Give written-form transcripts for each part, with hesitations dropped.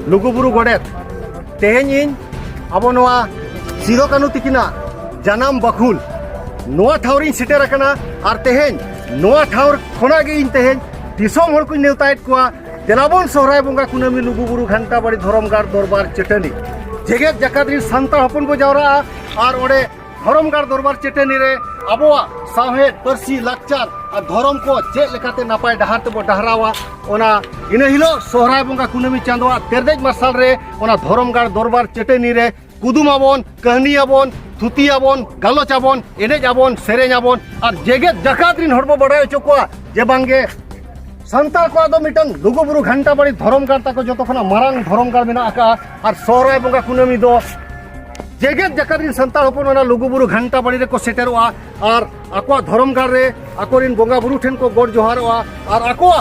लुगुबुरु गोडेत तेहेन इन अब नवा सिदो कानु तिकिना जानाम बखुल नवा ठावरिन सेटेर अकना आर तेहेन नवा ठावर खोनागे इन तेहेन दिसोम हर को नेवतायत कोआ देलाबन सोहराय बंगा कुनामी लुगुबुरु घंटा बाड़ी धरमगार दरबार चेटनी जेगेत जाकातरी सान्ताल हपन को जावरा आर ओडे धरमगार दरबार चेटनी रे अबवा साहेद परसी लाकचार और धरम को चेक लेकाते नापाय डहार तबो डहरावा ओना इना हिलो सोहराय बंगा कुनामी चांदवा तेरदेज मार्शल रे ओना धरमगार दरबार चेटनी रे कुदुम आबन कहनी आबन थुती आबन गालोच आबन एनेज आबन सेरेñ आबन और जेगेत जाकातरिन हरबो बडाय चोकोआ जे बांगे सान्ताल को दो मिटन लुगुबुरु घंटा बाड़ी धरमगार ताको जतो खना मारांग धरमगार मेना आका और सोहराय बंगा कुनामी दो जेगेत जाकातरिन सान्ताल हपन ओना लुगुबुरु घंटा बाड़ी रे को सेटेरोआ और आकोआ धरमगार रे आकोरिन बोंगा बुरु ठेन को गोड जोहारोआ और आकोआ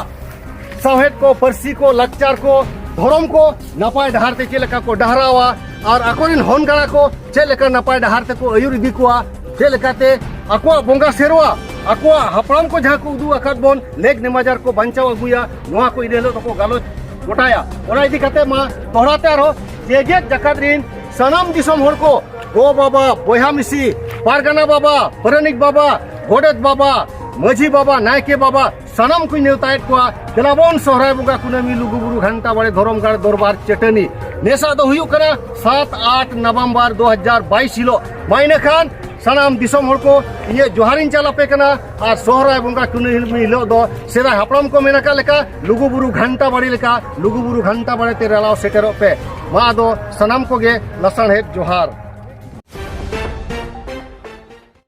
साहेद को परसी को लाकचार को धरम को नापाय डहार ते चेलेका को डहरावा और आकोरिन होनगाड़ा को चेलेका नापाय डहार ते को अयुर इदी कोआ चेलेकाते आकोआ बोंगा सेरोआ आकोआ हपड़ाम को जहाँ को उदू अकाद बोन नेक नेमाजार को बंचाव अगुया नोआ को इदेलो तो को गालोच गोटाया ओना इदी कते मा तोहराते आरो जेगेत जाकातरिन सनाम दिसोम हर को गो बाबा बोहा मिसी पारगाना बाबा परनिक बाबा गोडेत बाबा माझी बाबा नायके बाबा सनाम को नेवतायत कोआ देलाबन सोहराय बंगा कुनामी लुगुबुरु घंटा बाड़ी धरमगार दरबार चेटनी नेसा दो हुयु कना 7-8 नवंबर 2022 हिलो माइने खान सनाम दिसोम हर को ये जोहारिन चालापे कना और सोहराय बंगा कुनामी हिलो दो सेदा हपड़ाम को मेनाका लेका लुगुबुरु घंटा बाड़ी लेका लुगुबुरु घंटा बाड़ी ते रेलाव सेटेरो पे मा दो सनाम को गे लसण हेत जोहार।